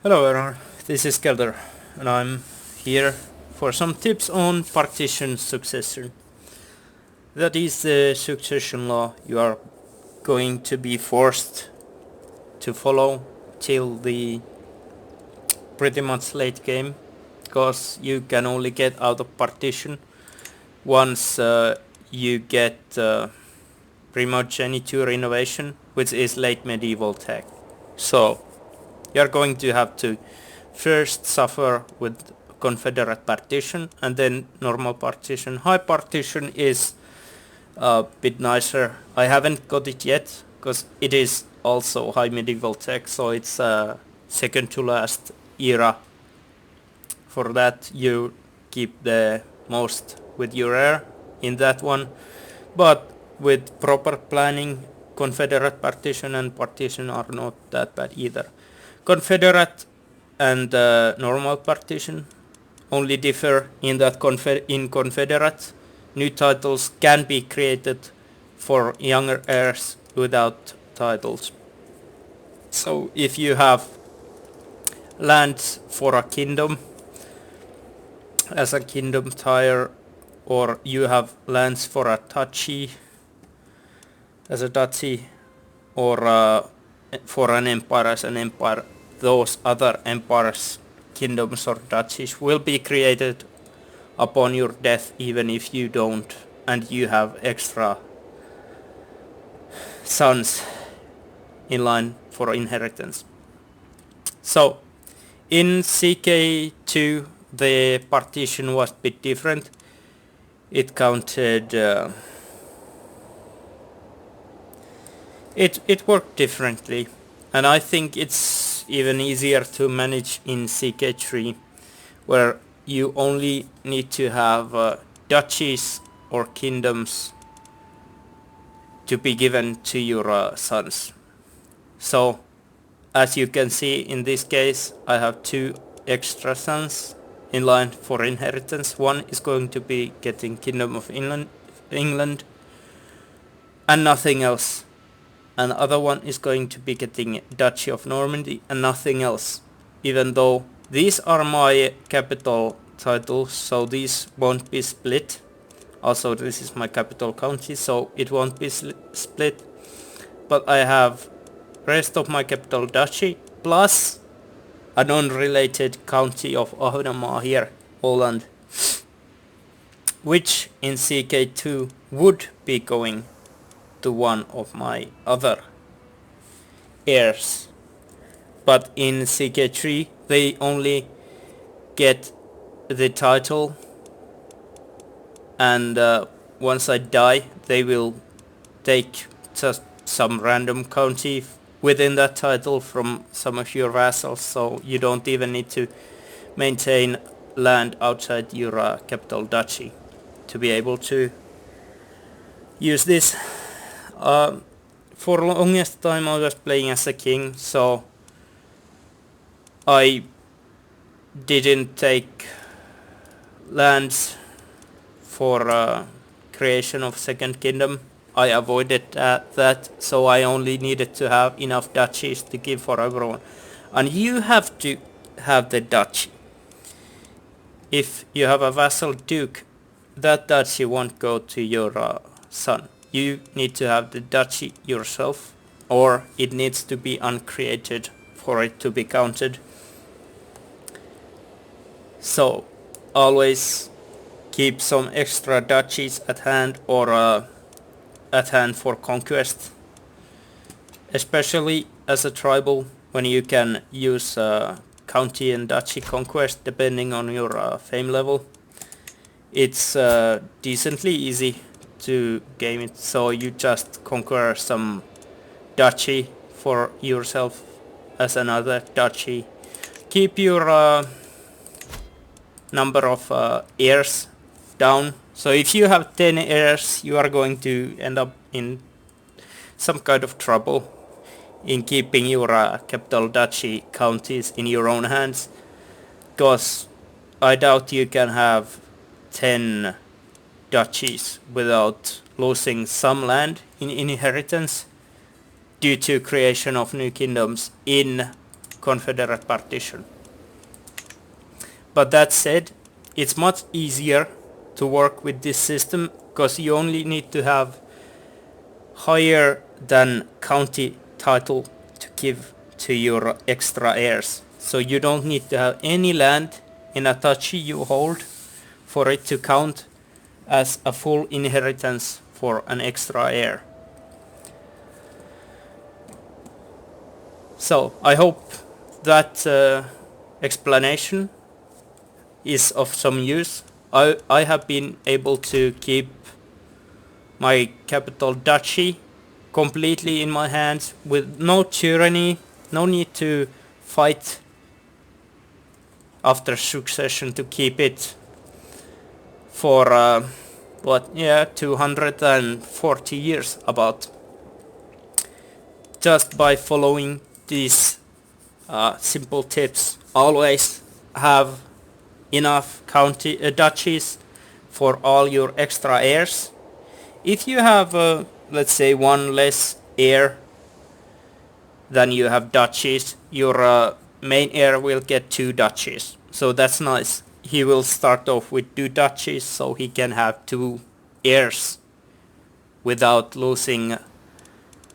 Hello everyone, this is Kelder and I'm here for some tips on partition succession. That is the succession law you are going to be forced to follow till the pretty much late game, because you can only get out of partition once you get primogeniture innovation, which is late medieval tech. So you're going to have to first suffer with Confederate partition and then normal partition. High partition is a bit nicer. I haven't got it yet because it is also high medieval tech, so it's second to last era. For that you keep the most with your heir in that one, but with proper planning, Confederate partition and partition are not that bad either. Confederate and normal partition only differ in that in Confederate new titles can be created for younger heirs without titles. So if you have lands for a kingdom as a kingdom tier, or you have lands for a duchy as a duchy, or for an empire as an empire, those other empires, kingdoms or duchies will be created upon your death, even if you don't and you have extra sons in line for inheritance. So in CK2 the partition was a bit different. It counted it worked differently, and I think it's even easier to manage in CK3, where you only need to have duchies or kingdoms to be given to your sons. So as you can see in this case, I have 2 extra sons in line for inheritance. One is going to be getting Kingdom of England and nothing else. And the other one is going to be getting Duchy of Normandy and nothing else, even though these are my capital titles, so these won't be split. Also this is my capital county, so it won't be split, but I have rest of my capital duchy plus a non-related county of Ahvenanmaa here, Holland, which in CK2 would be going to one of my other heirs, but in CK3 they only get the title, and once I die they will take just some random county within that title from some of your vassals, so you don't even need to maintain land outside your capital duchy to be able to use this. For longest time I was playing as a king, so I didn't take lands for creation of second kingdom. I avoided that, so I only needed to have enough duchies to give for everyone. And you have to have the duchy. If you have a vassal duke, that duchy won't go to your son. You need to have the duchy yourself, or it needs to be uncreated for it to be counted. So always keep some extra duchies at hand, or at hand for conquest, especially as a tribal, when you can use county and duchy conquest depending on your fame level. It's decently easy to game it, so you just conquer some duchy for yourself as another duchy. Keep your number of heirs down. So if you have 10 heirs, you are going to end up in some kind of trouble in keeping your capital duchy counties in your own hands, because I doubt you can have 10 duchies without losing some land in inheritance due to creation of new kingdoms in Confederate partition. But that said, it's much easier to work with this system because you only need to have higher than county title to give to your extra heirs. So you don't need to have any land in a duchy you hold for it to count as a full inheritance for an extra heir. So I hope that explanation is of some use. I have been able to keep my capital duchy completely in my hands with no tyranny, no need to fight after succession to keep it for 240 years about, just by following these simple tips. Always have enough duchies for all your extra heirs. If you have let's say one less heir than you have duchies, your main heir will get 2 duchies, so that's nice. He will start off with 2 duchies so he can have 2 heirs without losing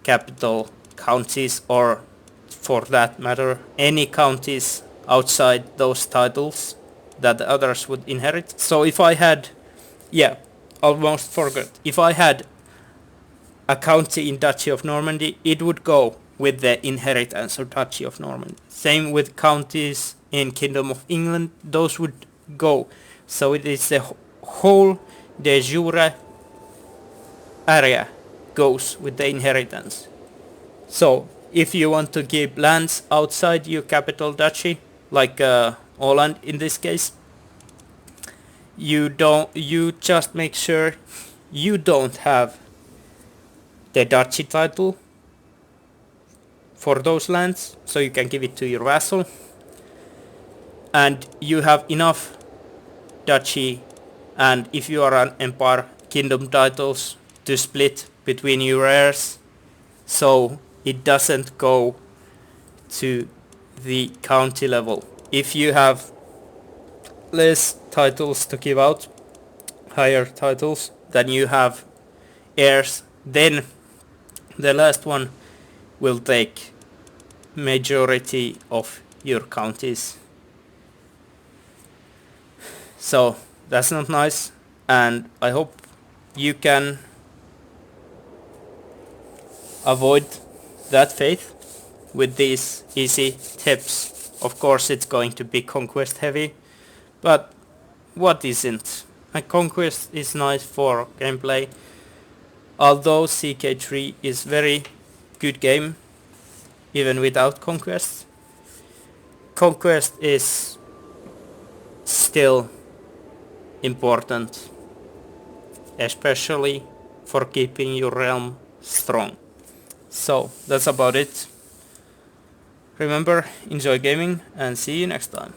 capital counties, or for that matter any counties outside those titles that the others would inherit. So if I had, almost forgot, if I had a county in Duchy of Normandy, it would go with the inheritance of Duchy of Normandy. Same with counties in Kingdom of England, those would go. So it is the whole de jure area goes with the inheritance. So if you want to keep lands outside your capital duchy, like Åland in this case, you just make sure you don't have the duchy title for those lands, so you can give it to your vassal, and you have enough duchy, and if you are an empire, kingdom titles to split between your heirs, so it doesn't go to the county level. If you have less titles to give out, higher titles, than you have heirs, then the last one will take majority of your counties. So that's not nice, and I hope you can avoid that fate with these easy tips. Of course it's going to be conquest heavy, but what isn't? A conquest is nice for gameplay, although CK3 is very good game even without conquest. Conquest is still important, especially for keeping your realm strong. So that's about it. Remember, enjoy gaming and see you next time.